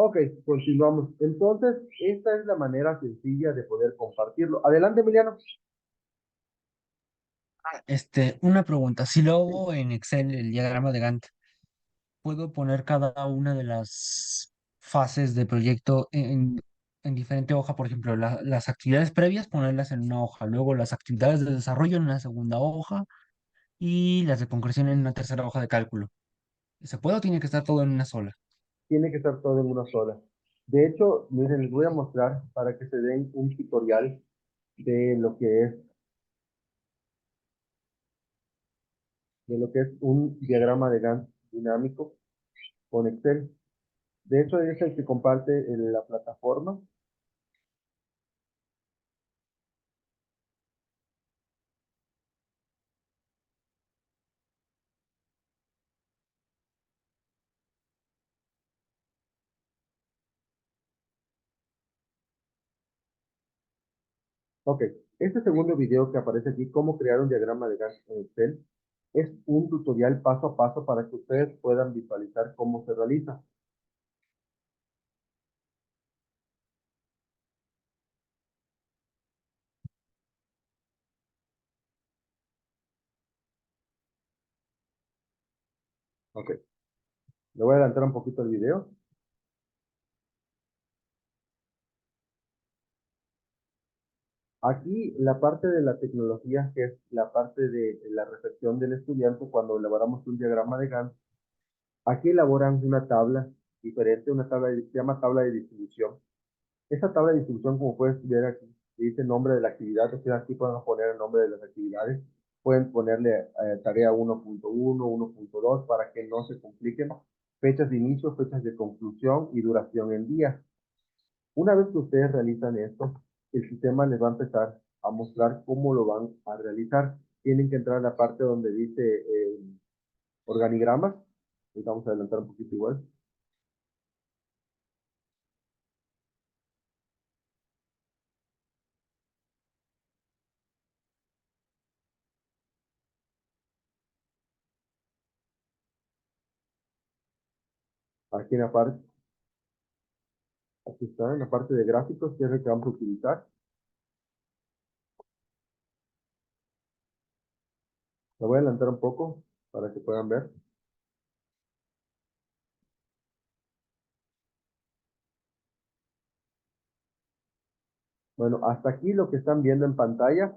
Ok, continuamos. Entonces, esta es la manera sencilla de poder compartirlo. Adelante, Emiliano. Una pregunta. Si lo Sí, hago en Excel, el diagrama de Gantt, ¿puedo poner cada una de las fases de proyecto en diferente hoja? Por ejemplo, las actividades previas, ponerlas en una hoja, luego las actividades de desarrollo en una segunda hoja y las de concreción en una tercera hoja de cálculo. ¿Se puede o tiene que estar todo en una sola? tiene que estar todo en una sola. De hecho, miren, les voy a mostrar para que se den un tutorial de lo que es un diagrama de Gantt dinámico con Excel. De hecho, es el que comparte la plataforma. Ok, este segundo video que aparece aquí, cómo crear un diagrama de Gantt en Excel, es un tutorial paso a paso para que ustedes puedan visualizar cómo se realiza. Ok, le voy a adelantar un poquito el video. Aquí la parte de la tecnología, que es la parte de la reflexión del estudiante cuando elaboramos un diagrama de Gantt, aquí elaboran una tabla diferente, se llama tabla de distribución. Esa tabla de distribución, como puedes ver aquí, dice el nombre de la actividad, o sea, aquí pueden poner el nombre de las actividades, pueden ponerle tarea 1.1, 1.2 para que no se compliquen, fechas de inicio, fechas de conclusión y duración en días. Una vez que ustedes realizan esto, el sistema les va a empezar a mostrar cómo lo van a realizar. Tienen que entrar a la parte donde dice organigramas. Ahorita vamos a adelantar un poquito igual. Aquí en la parte, aquí está, en la parte de gráficos, que es el que vamos a utilizar. Lo voy a adelantar un poco para que puedan ver. Bueno, hasta aquí lo que están viendo en pantalla.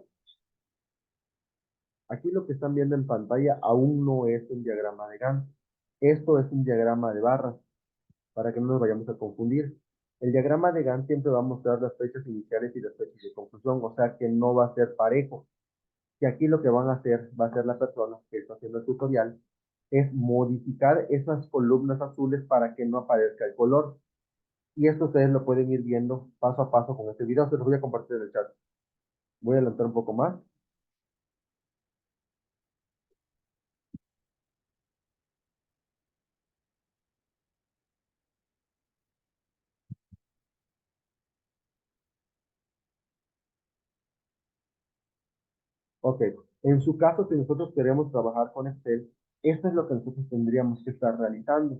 Aquí lo que están viendo en pantalla aún no es un diagrama de Gantt. Esto es un diagrama de barras, para que no nos vayamos a confundir. El diagrama de Gantt siempre va a mostrar las fechas iniciales y las fechas de conclusión, o sea que no va a ser parejo. Y aquí lo que van a hacer, va a ser la persona que está haciendo el tutorial, es modificar esas columnas azules para que no aparezca el color. Y esto ustedes lo pueden ir viendo paso a paso con este video. Se los voy a compartir en el chat. Voy a adelantar un poco más. Ok, en su caso, si nosotros queremos trabajar con Excel, esto es lo que nosotros tendríamos que estar realizando.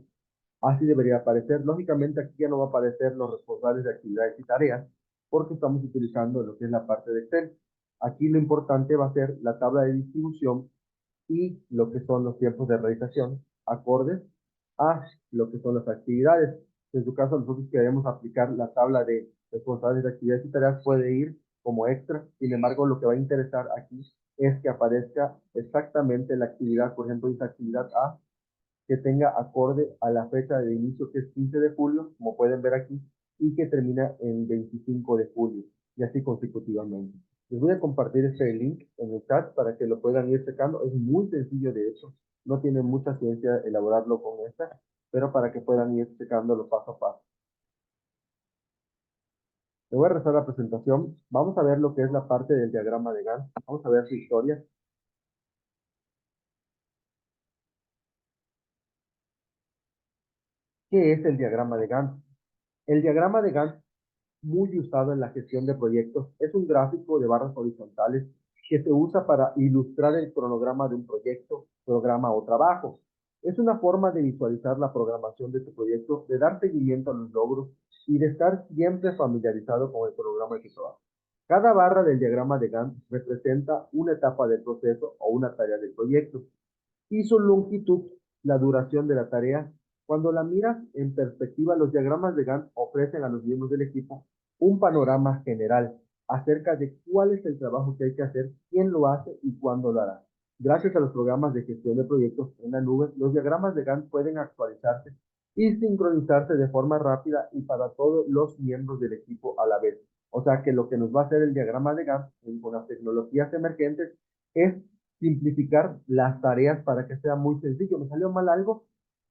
Así debería aparecer. Lógicamente aquí ya no va a aparecer los responsables de actividades y tareas, porque estamos utilizando lo que es la parte de Excel. Aquí lo importante va a ser la tabla de distribución y lo que son los tiempos de realización, acordes a lo que son las actividades. En su caso, nosotros queremos aplicar la tabla de responsables de actividades y tareas, puede ir como extra. Sin embargo, lo que va a interesar aquí es que aparezca exactamente la actividad, por ejemplo, esa actividad A, que tenga acorde a la fecha de inicio, que es 15 de julio, como pueden ver aquí, y que termina en 25 de julio, y así consecutivamente. Les voy a compartir este link en el chat para que lo puedan ir checando. Es muy sencillo de hecho, no tiene mucha ciencia elaborarlo con esta, pero para que puedan ir checándolo paso a paso. Le voy a rezar la presentación. Vamos a ver lo que es la parte del diagrama de Gantt. Vamos a ver su historia. ¿Qué es el diagrama de Gantt? El diagrama de Gantt, muy usado en la gestión de proyectos, es un gráfico de barras horizontales que se usa para ilustrar el cronograma de un proyecto, programa o trabajo. Es una forma de visualizar la programación de tu proyecto, de dar seguimiento a los logros y de estar siempre familiarizado con el programa de tu trabajo. Cada barra del diagrama de Gantt representa una etapa del proceso o una tarea del proyecto y su longitud, la duración de la tarea. Cuando la miras en perspectiva, los diagramas de Gantt ofrecen a los miembros del equipo un panorama general acerca de cuál es el trabajo que hay que hacer, quién lo hace y cuándo lo hará. Gracias a los programas de gestión de proyectos en la nube, los diagramas de Gantt pueden actualizarse y sincronizarse de forma rápida y para todos los miembros del equipo a la vez. O sea que lo que nos va a hacer el diagrama de Gantt con las tecnologías emergentes es simplificar las tareas para que sea muy sencillo. Me salió mal algo,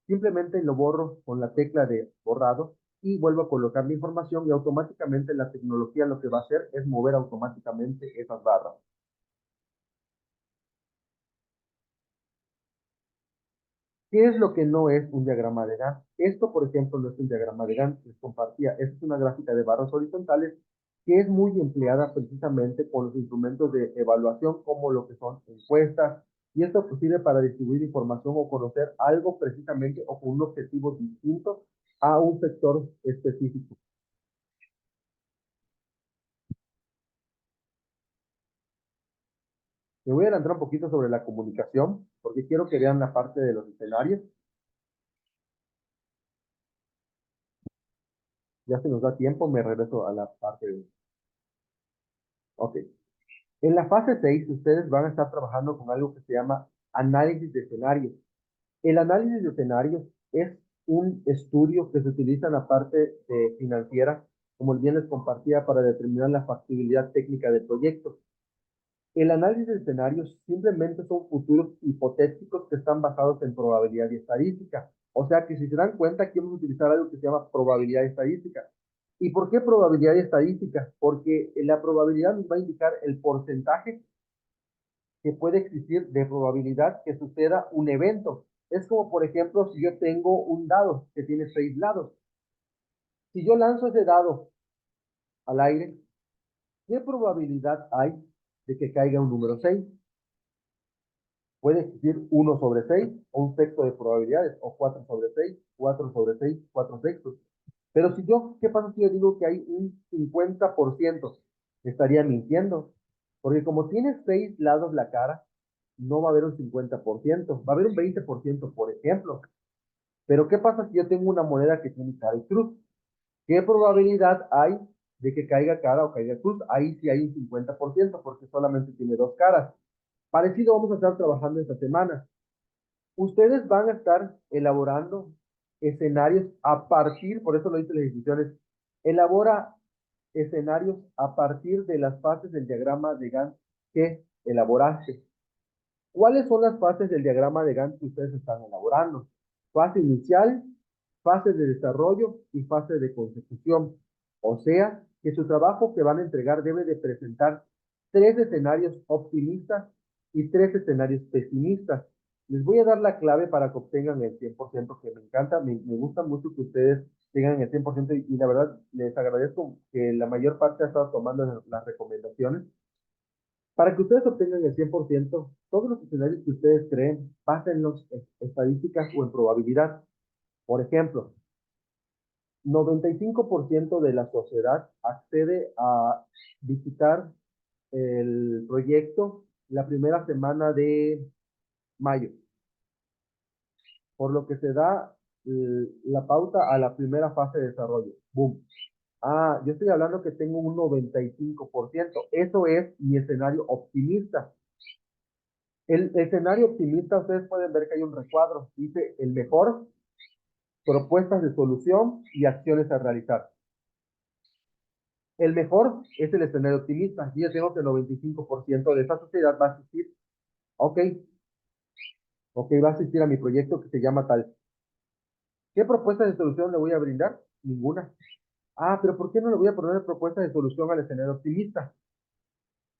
simplemente lo borro con la tecla de borrado y vuelvo a colocar la información y automáticamente la tecnología lo que va a hacer es mover automáticamente esas barras. ¿Qué es lo que no es un diagrama de Gantt? Esto, por ejemplo, no es un diagrama de Gantt, les compartía. Esta es una gráfica de barras horizontales que es muy empleada precisamente con los instrumentos de evaluación como lo que son encuestas, y esto pues, sirve para distribuir información o conocer algo precisamente o con un objetivo distinto a un sector específico. Me voy a adelantar un poquito sobre la comunicación, porque quiero que vean la parte de los escenarios. Ya se nos da tiempo, me regreso a la parte de... Ok. En la fase 6, ustedes van a estar trabajando con algo que se llama análisis de escenarios. El análisis de escenarios es un estudio que se utiliza en la parte financiera, como bien les compartía, para determinar la factibilidad técnica del proyecto. El análisis de escenarios simplemente son futuros hipotéticos que están basados en probabilidad y estadística. O sea que si se dan cuenta, aquí vamos a utilizar algo que se llama probabilidad estadística. ¿Y por qué probabilidad y estadística? Porque la probabilidad nos va a indicar el porcentaje que puede existir de probabilidad que suceda un evento. Es como, por ejemplo, si yo tengo un dado que tiene 6 lados. Si yo lanzo ese dado al aire, ¿qué probabilidad hay de que caiga un número 6? Puede existir 1/6 o un sexto de probabilidades, o 4/6, 4/6, 4/6. Pero si yo, ¿qué pasa si yo digo que hay un 50%? Estaría mintiendo. Porque como tiene 6 lados la cara, no va a haber un 50%, va a haber un 20%, por ejemplo. Pero ¿qué pasa si yo tengo una moneda que tiene cara y cruz? ¿Qué probabilidad hay de que caiga cara o caiga cruz? Ahí sí hay un 50%, porque solamente tiene 2 caras. Parecido vamos a estar trabajando esta semana. Ustedes van a estar elaborando escenarios a partir, por eso lo dice las instituciones, elabora escenarios a partir de las fases del diagrama de Gantt que elaboraste. ¿Cuáles son las fases del diagrama de Gantt que ustedes están elaborando? Fase inicial, fase de desarrollo y fase de consecución. O sea, que su trabajo que van a entregar debe de presentar 3 escenarios optimistas y 3 escenarios pesimistas. Les voy a dar la clave para que obtengan el 100%, que me encanta, me gusta mucho que ustedes tengan el 100% y la verdad les agradezco que la mayor parte ha estado tomando las recomendaciones. Para que ustedes obtengan el 100%, todos los escenarios que ustedes creen, pásenlos en estadísticas o en probabilidad. Por ejemplo, 95% de la sociedad accede a visitar el proyecto la primera semana de mayo, por lo que se da la pauta a la primera fase de desarrollo. Boom. Ah, yo estoy hablando que tengo un 95%. Eso es mi escenario optimista. El escenario optimista, ustedes pueden ver que hay un recuadro, dice el mejor, propuestas de solución y acciones a realizar. El mejor es el escenario optimista. Yo tengo que el 95% de esta sociedad va a asistir. Ok, ok, va a asistir a mi proyecto que se llama tal. ¿Qué propuestas de solución le voy a brindar? Ninguna. Ah, pero ¿por qué no le voy a poner propuestas de solución al escenario optimista?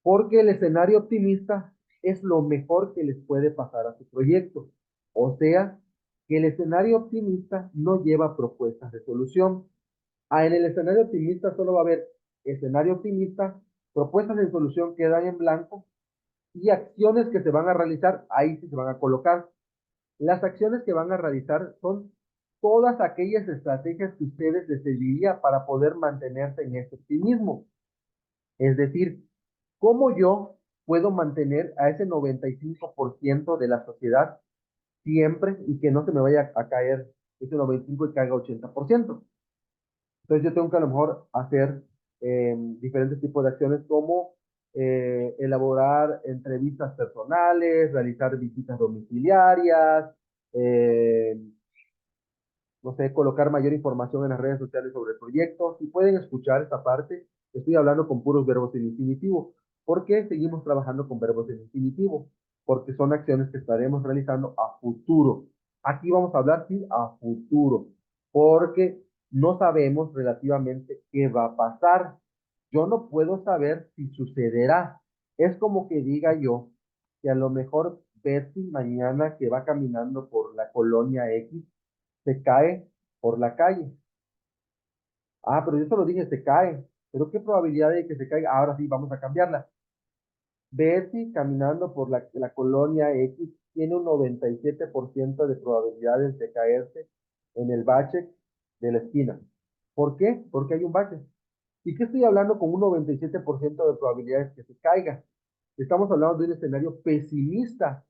Porque el escenario optimista es lo mejor que les puede pasar a su proyecto. O sea, que el escenario optimista no lleva propuestas de solución. Ah, en el escenario optimista solo va a haber escenario optimista, propuestas de solución quedan en blanco y acciones que se van a realizar, ahí sí se van a colocar. Las acciones que van a realizar son todas aquellas estrategias que ustedes decidirían para poder mantenerse en ese optimismo. Es decir, ¿cómo yo puedo mantener a ese 95% de la sociedad siempre y que no se me vaya a caer ese 95 y caiga 80%? Entonces yo tengo que a lo mejor hacer diferentes tipos de acciones como elaborar entrevistas personales, realizar visitas domiciliarias, eh, no sé, colocar mayor información en las redes sociales sobre el proyecto. Si pueden escuchar esta parte, estoy hablando con puros verbos en infinitivo. ¿Por qué seguimos trabajando con verbos en infinitivo? Porque son acciones que estaremos realizando a futuro. Aquí vamos a hablar, sí, a futuro, porque no sabemos relativamente qué va a pasar. Yo no puedo saber si sucederá. Es como que diga yo que a lo mejor Betsy mañana que va caminando por la colonia X se cae por la calle. Ah, pero yo solo dije se cae. Pero ¿qué probabilidad de que se caiga? Ahora sí, vamos a cambiarla. Betty caminando por la colonia X tiene un 97% de probabilidades de caerse en el bache de la esquina. ¿Por qué? Porque hay un bache. ¿Y qué estoy hablando con un 97% de probabilidades que se caiga? Estamos hablando de un escenario pesimista.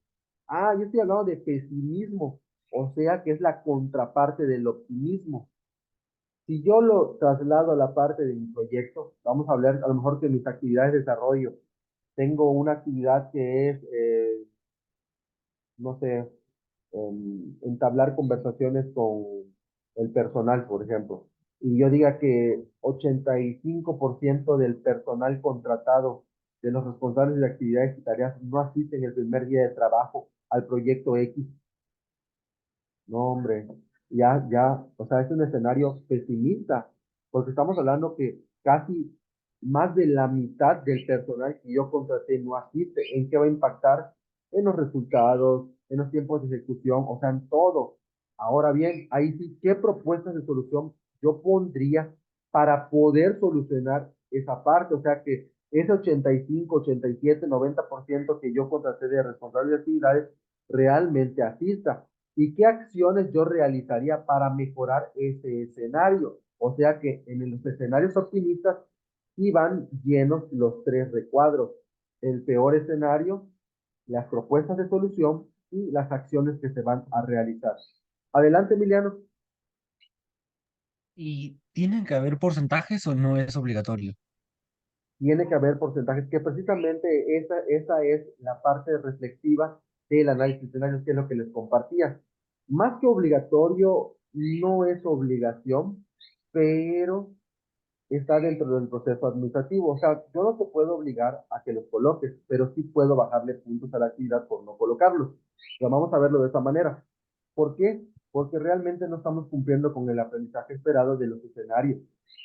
Ah, yo estoy hablando de pesimismo, o sea que es la contraparte del optimismo. Si yo lo traslado a la parte de mi proyecto, vamos a hablar a lo mejor que mis actividades de desarrollo, tengo una actividad que es, no sé, entablar conversaciones con el personal, por ejemplo, y yo diga que 85% del personal contratado de los responsables de actividades y tareas no asisten el primer día de trabajo al proyecto X. No, hombre, o sea, es un escenario pesimista, porque estamos hablando que casi más de la mitad del personal que yo contraté no asiste. ¿En qué va a impactar? En los resultados, en los tiempos de ejecución, o sea, en todo. Ahora bien, ahí sí, ¿qué propuestas de solución yo pondría para poder solucionar esa parte? O sea, que ese 85, 87, 90% que yo contraté de responsables de actividades realmente asista. ¿Y qué acciones yo realizaría para mejorar ese escenario? O sea que en los escenarios optimistas iban llenos los tres recuadros. El peor escenario, las propuestas de solución y las acciones que se van a realizar. Adelante, Emiliano. ¿Y tienen que haber porcentajes o no es obligatorio? Tiene que haber porcentajes, que precisamente esa es la parte reflexiva del análisis de escenarios, que es lo que les compartía. Más que obligatorio, no es obligación, pero está dentro del proceso administrativo. O sea, yo no te puedo obligar a que los coloques, pero sí puedo bajarle puntos a la actividad por no colocarlos. Pero vamos a verlo de esta manera. ¿Por qué? Porque realmente no estamos cumpliendo con el aprendizaje esperado de los escenarios.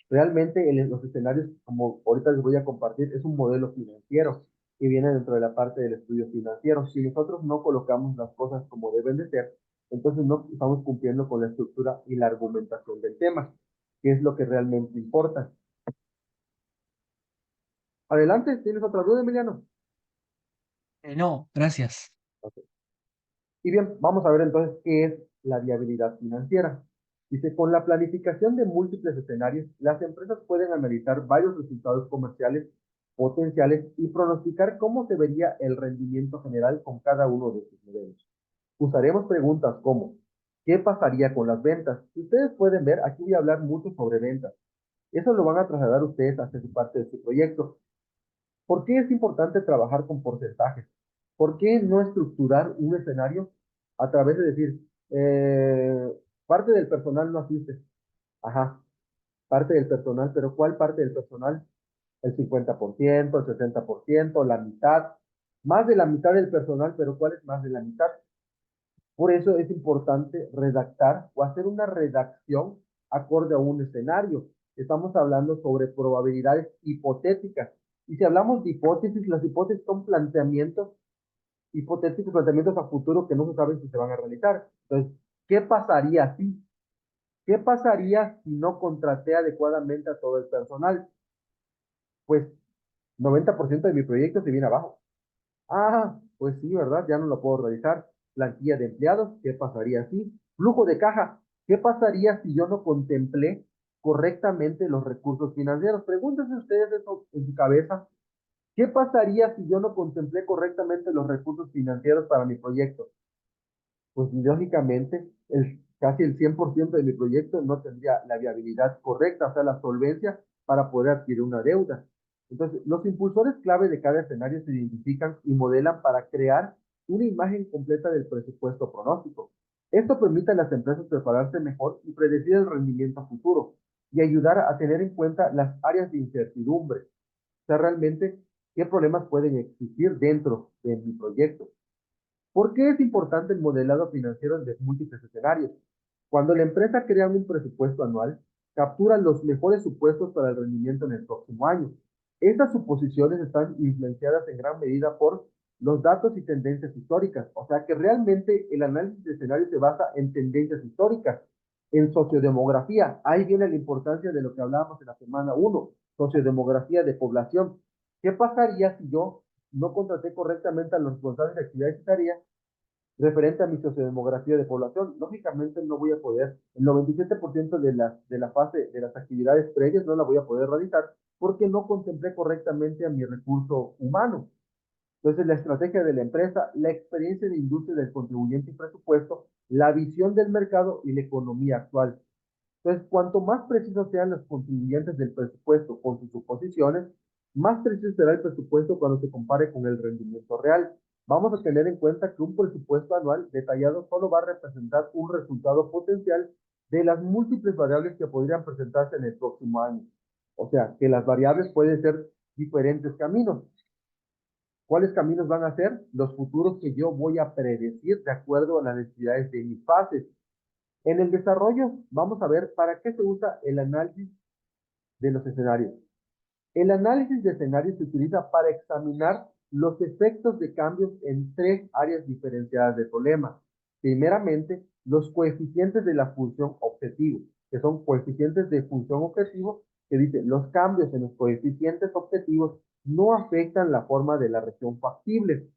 Realmente los escenarios, como ahorita les voy a compartir, es un modelo financiero que viene dentro de la parte del estudio financiero. Si nosotros no colocamos las cosas como deben de ser, entonces no estamos cumpliendo con la estructura y la argumentación del tema, que es lo que realmente importa. Adelante, ¿tienes otra duda, Emiliano? No, gracias. Ok. Y bien, vamos a ver entonces qué es la viabilidad financiera. Dice, con la planificación de múltiples escenarios, las empresas pueden analizar varios resultados comerciales potenciales y pronosticar cómo se vería el rendimiento general con cada uno de sus modelos. Usaremos preguntas como, ¿qué pasaría con las ventas? Si ustedes pueden ver, aquí voy a hablar mucho sobre ventas. Eso lo van a trasladar ustedes hacia su parte de su proyecto. ¿Por qué es importante trabajar con porcentajes? ¿Por qué no estructurar un escenario a través de decir, parte del personal no asiste? Ajá, parte del personal, pero ¿cuál parte del personal? El 50%, el 60%, la mitad. Más de la mitad del personal, pero ¿cuál es más de la mitad? Por eso es importante redactar o hacer una redacción acorde a un escenario. Estamos hablando sobre probabilidades hipotéticas. Y si hablamos de hipótesis, las hipótesis son planteamientos hipotéticos, planteamientos a futuro que no se saben si se van a realizar. Entonces, ¿qué pasaría si? ¿Qué pasaría si no contraté adecuadamente a todo el personal? Pues 90% de mi proyecto se viene abajo. Ah, pues sí, ¿verdad? Ya no lo puedo realizar. Plantilla de empleados, ¿qué pasaría así? Flujo de caja, ¿qué pasaría si yo no contemplé correctamente los recursos financieros? Pregúntense ustedes eso en su cabeza. ¿Qué pasaría si yo no contemplé correctamente los recursos financieros para mi proyecto? Pues lógicamente casi el 100% de mi proyecto no tendría la viabilidad correcta, o sea, la solvencia para poder adquirir una deuda. Entonces, los impulsores clave de cada escenario se identifican y modelan para crear una imagen completa del presupuesto pronóstico. Esto permite a las empresas prepararse mejor y predecir el rendimiento futuro y ayudar a tener en cuenta las áreas de incertidumbre. O sea, realmente, ¿qué problemas pueden existir dentro de mi proyecto? ¿Por qué es importante el modelado financiero de múltiples escenarios? Cuando la empresa crea un presupuesto anual, captura los mejores supuestos para el rendimiento en el próximo año. Estas suposiciones están influenciadas en gran medida por los datos y tendencias históricas, o sea que realmente el análisis de escenarios se basa en tendencias históricas, en sociodemografía. Ahí viene la importancia de lo que hablábamos en la semana 1, sociodemografía de población. ¿Qué pasaría si yo no contraté correctamente a los responsables de actividades y tareas referente a mi sociodemografía de población? Lógicamente no voy a poder, el 97% de la fase de las actividades previas no la voy a poder realizar porque no contemplé correctamente a mi recurso humano. Entonces, la estrategia de la empresa, la experiencia de industria del contribuyente y presupuesto, la visión del mercado y la economía actual. Entonces, cuanto más precisos sean los contribuyentes del presupuesto con sus suposiciones, más preciso será el presupuesto cuando se compare con el rendimiento real. Vamos a tener en cuenta que un presupuesto anual detallado solo va a representar un resultado potencial de las múltiples variables que podrían presentarse en el próximo año. O sea, que las variables pueden ser diferentes caminos. ¿Cuáles caminos van a ser? Los futuros que yo voy a predecir de acuerdo a las necesidades de mis fases. En el desarrollo, vamos a ver para qué se usa el análisis de los escenarios. El análisis de escenarios se utiliza para examinar los efectos de cambios en tres áreas diferenciadas del problema. Primeramente, los coeficientes de la función objetivo, que son coeficientes de función objetivo, que dicen los cambios en los coeficientes objetivos no afectan la forma de la región factible,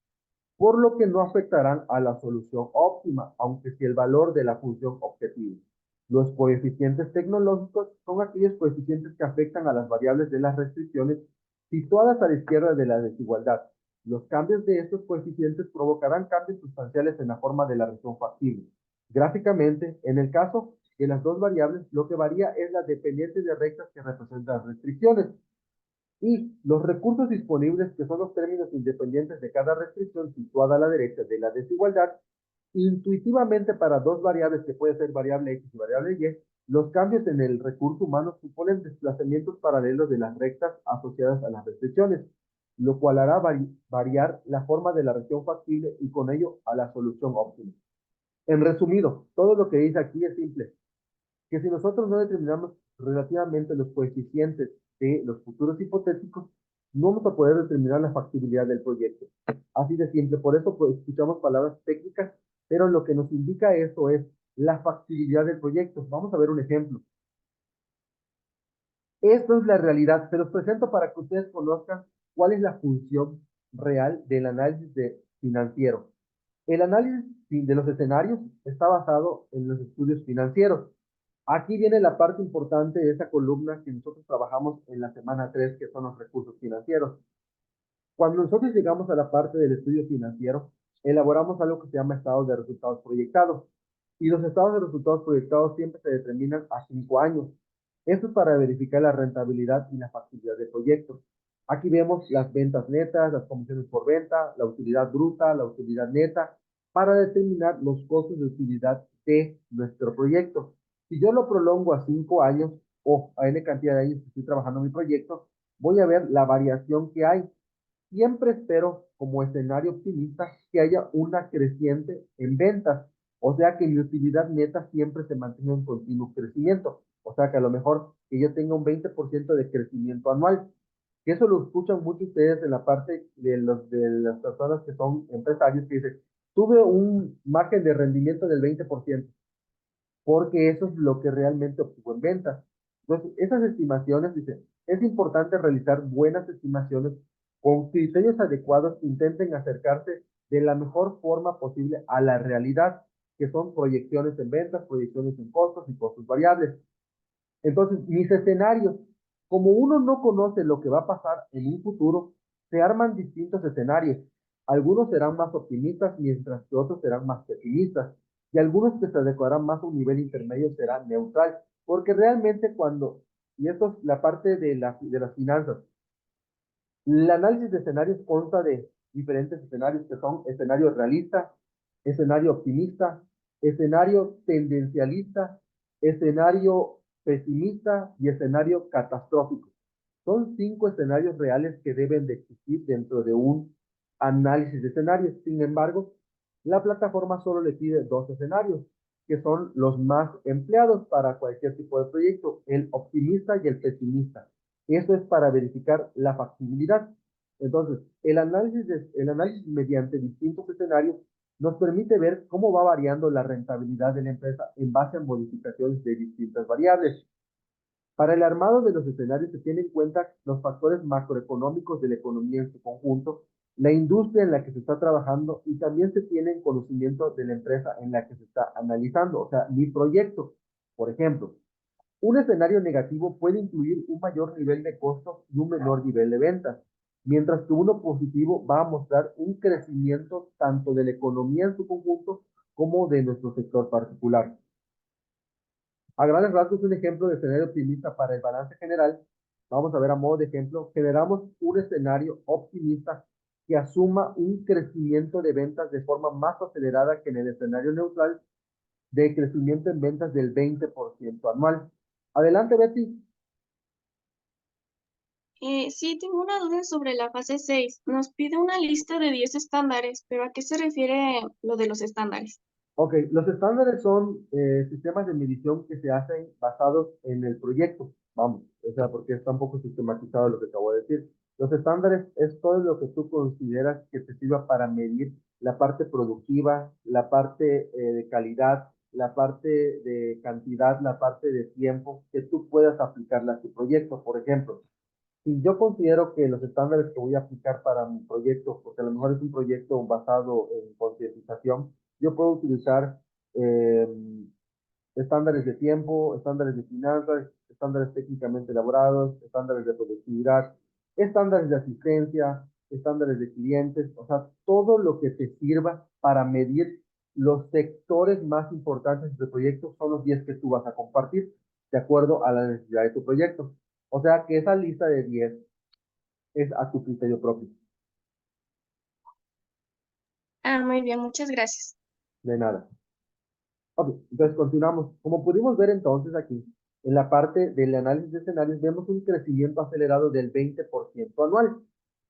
por lo que no afectarán a la solución óptima, aunque sí el valor de la función objetivo. Los coeficientes tecnológicos son aquellos coeficientes que afectan a las variables de las restricciones situadas a la izquierda de la desigualdad. Los cambios de estos coeficientes provocarán cambios sustanciales en la forma de la región factible. Gráficamente, en el caso de las dos variables, lo que varía es la dependencia de rectas que representan restricciones, y los recursos disponibles, que son los términos independientes de cada restricción situada a la derecha de la desigualdad. Intuitivamente, para dos variables, que puede ser variable X y variable Y, los cambios en el recurso humano suponen desplazamientos paralelos de las rectas asociadas a las restricciones, lo cual hará variar la forma de la región factible y con ello a la solución óptima. En resumido, todo lo que dice aquí es simple, que si nosotros no determinamos relativamente los coeficientes de los futuros hipotéticos, no vamos a poder determinar la factibilidad del proyecto. Así de simple. Por eso pues, escuchamos palabras técnicas, pero lo que nos indica eso es la factibilidad del proyecto. Vamos a ver un ejemplo. Esto es la realidad. Se los presento para que ustedes conozcan cuál es la función real del análisis financiero. El análisis de los escenarios está basado en los estudios financieros. Aquí viene la parte importante de esa columna que nosotros trabajamos en la semana 3, que son los recursos financieros. Cuando nosotros llegamos a la parte del estudio financiero, elaboramos algo que se llama estados de resultados proyectados. Y los estados de resultados proyectados siempre se determinan a 5 años. Esto es para verificar la rentabilidad y la factibilidad del proyecto. Aquí vemos las ventas netas, las comisiones por venta, la utilidad bruta, la utilidad neta, para determinar los costos de utilidad de nuestro proyecto. Si yo lo prolongo a 5 años o a N cantidad de años que estoy trabajando en mi proyecto, voy a ver la variación que hay. Siempre espero, como escenario optimista, que haya una creciente en ventas. O sea, que mi utilidad neta siempre se mantenga en continuo crecimiento. O sea, que a lo mejor que yo tenga un 20% de crecimiento anual. Que eso lo escuchan muchos ustedes en la parte de las personas que son empresarios que dicen, tuve un margen de rendimiento del 20%, porque eso es lo que realmente obtuvo en ventas. Entonces, esas estimaciones, dicen, es importante realizar buenas estimaciones con criterios adecuados que intenten acercarse de la mejor forma posible a la realidad, que son proyecciones en ventas, proyecciones en costos y costos variables. Entonces, mis escenarios, como uno no conoce lo que va a pasar en un futuro, se arman distintos escenarios. Algunos serán más optimistas, mientras que otros serán más pesimistas. Y algunos que se adecuarán más a un nivel intermedio serán neutral. Porque realmente cuando, y esto es la parte de las finanzas, el análisis de escenarios consta de diferentes escenarios que son escenario realista, escenario optimista, escenario tendencialista, escenario pesimista y escenario catastrófico. Son 5 escenarios reales que deben de existir dentro de un análisis de escenarios. Sin embargo, la plataforma solo le pide 2 escenarios, que son los más empleados para cualquier tipo de proyecto, el optimista y el pesimista. Eso es para verificar la factibilidad. Entonces, el análisis mediante distintos escenarios nos permite ver cómo va variando la rentabilidad de la empresa en base a modificaciones de distintas variables. Para el armado de los escenarios se tienen en cuenta los factores macroeconómicos de la economía en su conjunto, la industria en la que se está trabajando y también se tiene en conocimiento de la empresa en la que se está analizando, o sea, mi proyecto. Por ejemplo, un escenario negativo puede incluir un mayor nivel de costos y un menor nivel de ventas, mientras que uno positivo va a mostrar un crecimiento tanto de la economía en su conjunto como de nuestro sector particular. A grandes rasgos, un ejemplo de escenario optimista para el balance general, vamos a ver a modo de ejemplo, generamos un escenario optimista que asuma un crecimiento de ventas de forma más acelerada que en el escenario neutral de crecimiento en ventas del 20% anual. Adelante, Betty. Sí, tengo una duda sobre la fase 6. Nos pide una lista de 10 estándares, pero ¿a qué se refiere lo de los estándares? Ok, los estándares son sistemas de medición que se hacen basados en el proyecto. Vamos, o sea, porque está un poco sistematizado lo que acabo de decir. Los estándares es todo lo que tú consideras que te sirva para medir la parte productiva, la parte de calidad, la parte de cantidad, la parte de tiempo que tú puedas aplicarla a tu proyecto. Por ejemplo, si yo considero que los estándares que voy a aplicar para mi proyecto, porque a lo mejor es un proyecto basado en concientización, yo puedo utilizar eh, estándares de tiempo, estándares de finanzas, estándares técnicamente elaborados, estándares de productividad, estándares de asistencia, estándares de clientes, o sea, todo lo que te sirva para medir los sectores más importantes del proyecto son los 10 que tú vas a compartir de acuerdo a la necesidad de tu proyecto. O sea que esa lista de 10 es a tu criterio propio. Ah, muy bien, muchas gracias. De nada. Ok, entonces continuamos. Como pudimos ver entonces aquí, en la parte del análisis de escenarios, vemos un crecimiento acelerado del 20% anual.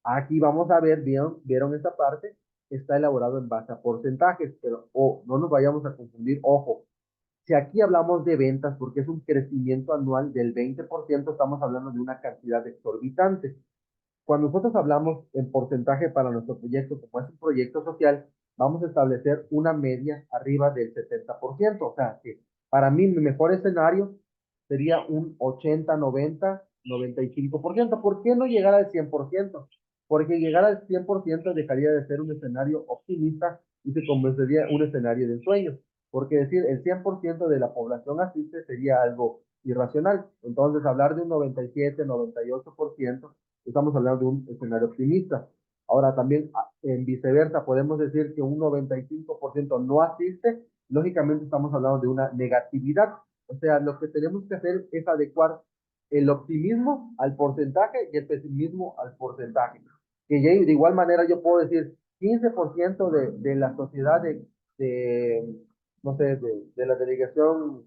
Aquí vamos a ver, ¿vieron esta parte? Está elaborado en base a porcentajes, pero no nos vayamos a confundir, ojo. Si aquí hablamos de ventas, porque es un crecimiento anual del 20%, estamos hablando de una cantidad exorbitante. Cuando nosotros hablamos en porcentaje para nuestro proyecto, como es un proyecto social, vamos a establecer una media arriba del 70%. O sea, que para mí mi mejor escenario sería un 80, 90, 95%. ¿Por qué no llegar al 100%? Porque llegar al 100% dejaría de ser un escenario optimista y se convertiría en un escenario de ensueño. Porque decir el 100% de la población asiste sería algo irracional. Entonces, hablar de un 97, 98%, estamos hablando de un escenario optimista. Ahora también en viceversa podemos decir que un 95% no asiste, lógicamente estamos hablando de una negatividad. O sea, lo que tenemos que hacer es adecuar el optimismo al porcentaje y el pesimismo al porcentaje. Que ya, de igual manera yo puedo decir 15% de la sociedad no sé, de la delegación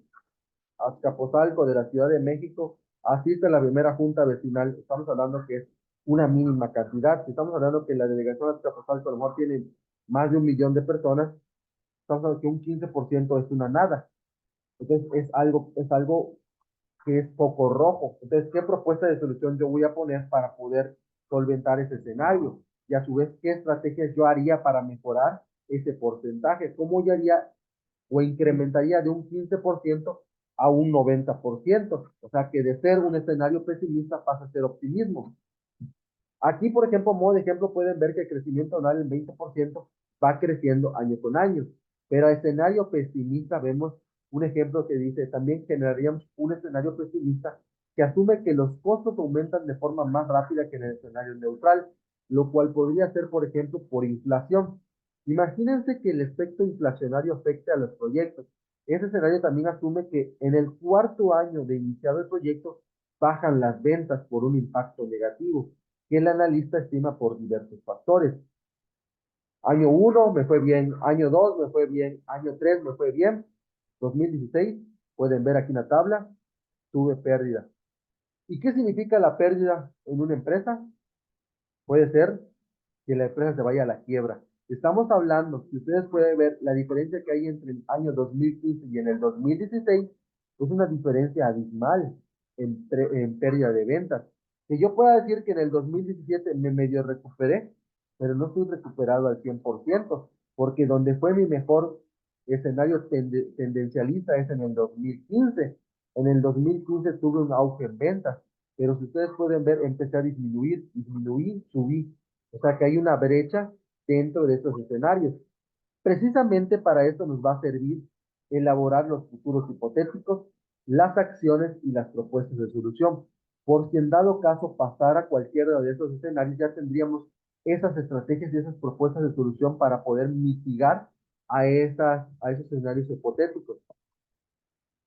Azcapotzalco de la Ciudad de México asiste a la primera junta vecinal. Estamos hablando que es una mínima cantidad. Si estamos hablando que la delegación Azcapotzalco a lo mejor tiene más de 1 millón de personas, estamos hablando que un 15% es una nada. Entonces es algo que es poco rojo. Entonces, ¿qué propuesta de solución yo voy a poner para poder solventar ese escenario? Y a su vez, ¿qué estrategias yo haría para mejorar ese porcentaje? ¿Cómo yo haría o incrementaría de un 15% a un 90%? O sea, que de ser un escenario pesimista pasa a ser optimismo. Aquí, por ejemplo, modo de ejemplo, pueden ver que el crecimiento anual en 20% va creciendo año con año. Pero a escenario pesimista vemos un ejemplo que dice, también generaríamos un escenario pesimista que asume que los costos aumentan de forma más rápida que en el escenario neutral, lo cual podría ser, por ejemplo, por inflación. Imagínense que el efecto inflacionario afecte a los proyectos. Ese escenario también asume que en el cuarto año de iniciado el proyecto bajan las ventas por un impacto negativo, que el analista estima por diversos factores. Año 1 me fue bien, año 2 me fue bien, año 3 me fue bien, 2016, pueden ver aquí en la tabla, tuve pérdida. ¿Y qué significa la pérdida en una empresa? Puede ser que la empresa se vaya a la quiebra. Estamos hablando, si ustedes pueden ver la diferencia que hay entre el año 2015 y en el 2016, es una diferencia abismal en pérdida de ventas. Que yo pueda decir que en el 2017 me medio recuperé, pero no estoy recuperado al 100%, porque donde fue mi mejor escenario tendencialista es en el 2015. En el 2015 tuve un auge en ventas, pero si ustedes pueden ver, empecé a disminuir, disminuí, subí. O sea que hay una brecha dentro de estos escenarios. Precisamente para esto nos va a servir elaborar los futuros hipotéticos, las acciones y las propuestas de solución. Por si en dado caso pasara cualquiera de esos escenarios, ya tendríamos esas estrategias y esas propuestas de solución para poder mitigar a esos escenarios hipotéticos.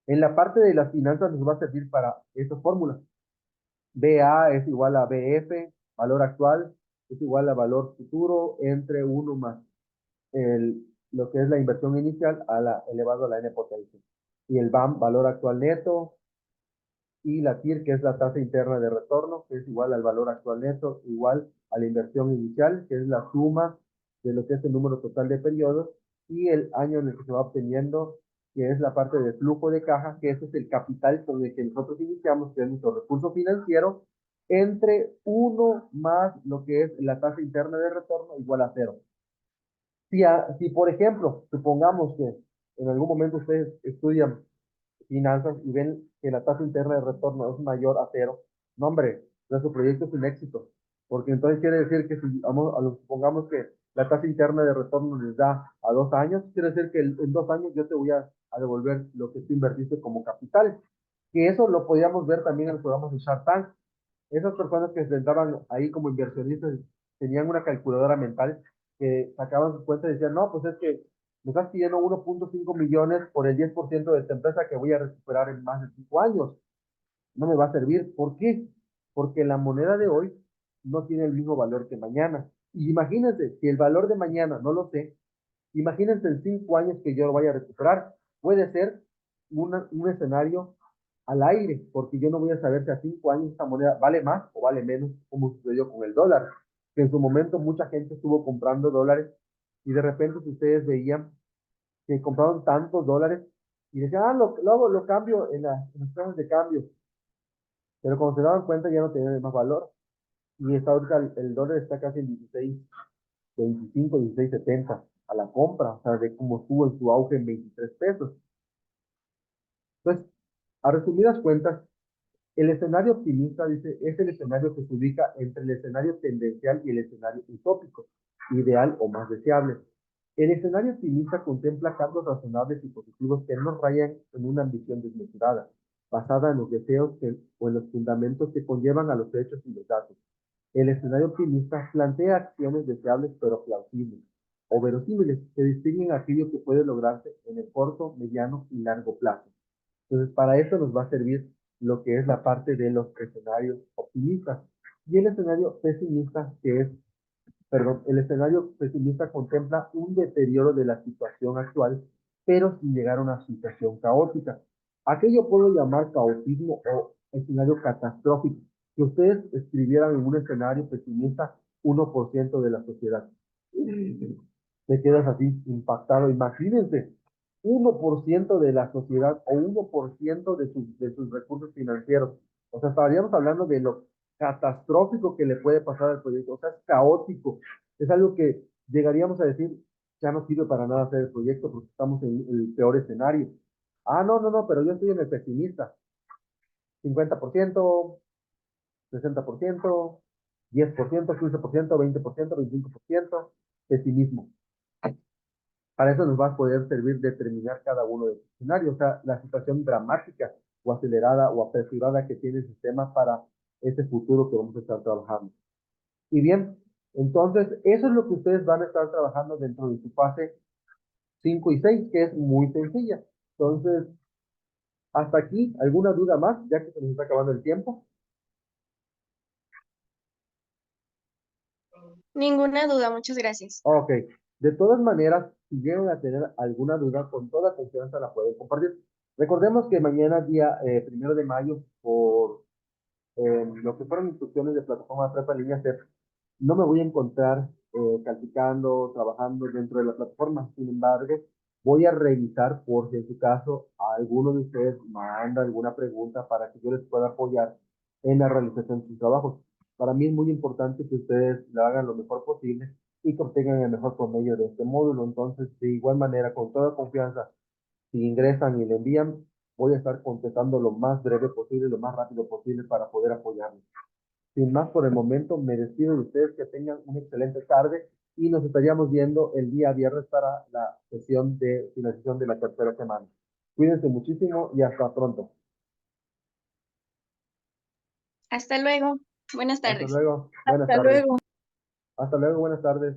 En la parte de las finanzas nos va a servir para estas fórmulas. BA es igual a BF, valor actual, es igual a valor futuro entre 1 más lo que es la inversión inicial elevado a la n potencia. Y el BAM, valor actual neto, y la TIR, que es la tasa interna de retorno, que es igual al valor actual neto, igual a la inversión inicial, que es la suma de lo que es el número total de periodos, y el año en el que se va obteniendo, que es la parte de flujo de caja, que ese es el capital con el que nosotros iniciamos, que es nuestro recurso financiero, entre 1 más lo que es la tasa interna de retorno igual a 0. Si, por ejemplo, supongamos que en algún momento ustedes estudian finanzas y ven que la tasa interna de retorno es mayor a 0, no, hombre, su proyecto es un éxito, porque entonces quiere decir que si supongamos que la tasa interna de retorno les da a 2 años, quiere decir que en 2 años yo te voy a devolver lo que tú invertiste como capital, que eso lo podíamos ver también en los programas de Shark Tank. Esas personas que se entraban ahí como inversionistas tenían una calculadora mental que sacaban sus cuentas y decían, no, pues es que me estás pidiendo 1.5 millones por el 10% de esta empresa que voy a recuperar en más de 5 años. No me va a servir. ¿Por qué? Porque la moneda de hoy no tiene el mismo valor que mañana. Y imagínense, si el valor de mañana no lo sé, imagínense en 5 años que yo lo vaya a recuperar. Puede ser un escenario al aire, porque yo no voy a saber si a 5 años esta moneda vale más o vale menos, como sucedió con el dólar, que en su momento mucha gente estuvo comprando dólares y de repente si ustedes veían que compraron tantos dólares y decían, luego lo cambio en las casas de cambio, pero cuando se daban cuenta ya no tenían más valor y está ahorita el dólar está casi en 16, 25, 16.70 a la compra, o sea, de cómo estuvo en su auge en 23 pesos. Entonces, a resumidas cuentas, el escenario optimista, dice, es el escenario que se ubica entre el escenario tendencial y el escenario utópico, ideal o más deseable. El escenario optimista contempla cambios razonables y positivos que no rayan en una ambición desmesurada, basada en los deseos o en los fundamentos que conllevan a los hechos y los datos. El escenario optimista plantea acciones deseables pero plausibles o verosímiles que distinguen aquello que puede lograrse en el corto, mediano y largo plazo. Entonces, para eso nos va a servir lo que es la parte de los escenarios optimistas. Y el escenario pesimista, el escenario pesimista contempla un deterioro de la situación actual, pero sin llegar a una situación caótica. Aquello puedo llamar caotismo o escenario catastrófico, que ustedes escribieran en un escenario pesimista 1% de la sociedad. Te quedas así impactado. Imagínense, 1% de la sociedad o 1% de sus recursos financieros. O sea, estaríamos hablando de lo catastrófico que le puede pasar al proyecto. O sea, es caótico. Es algo que llegaríamos a decir, ya no sirve para nada hacer el proyecto porque estamos en el peor escenario. Ah, no, no, no, pero yo estoy en el pesimista. 50%, 60%, 10%, 15%, 20%, 25%, pesimismo. Para eso nos va a poder servir determinar cada uno de los escenarios, o sea, la situación dramática o acelerada o apresurada que tiene el sistema para ese futuro que vamos a estar trabajando. Y bien, entonces, eso es lo que ustedes van a estar trabajando dentro de su fase 5 y 6, que es muy sencilla. Entonces, hasta aquí, ¿alguna duda más? Ya que se nos está acabando el tiempo. Ninguna duda, muchas gracias. Ok. De todas maneras, si llegan a tener alguna duda, con toda confianza la pueden compartir. Recordemos que mañana, día 1 de mayo, por lo que fueron instrucciones de plataforma Prepa en línea CEP, no me voy a encontrar calificando, trabajando dentro de la plataforma. Sin embargo, voy a revisar por si en su caso alguno de ustedes manda alguna pregunta para que yo les pueda apoyar en la realización de sus trabajos. Para mí es muy importante que ustedes lo hagan lo mejor posible y que obtengan el mejor promedio de este módulo. Entonces, de igual manera, con toda confianza, si ingresan y le envían, voy a estar contestando lo más breve posible, lo más rápido posible para poder apoyarlos. Sin más por el momento, me despido de ustedes, que tengan una excelente tarde y nos estaríamos viendo el día viernes para la sesión de finalización de la tercera semana. Cuídense muchísimo y hasta pronto. Hasta luego. Buenas Hasta tardes. luego. Buenas Hasta tardes. luego. Hasta luego. Buenas tardes.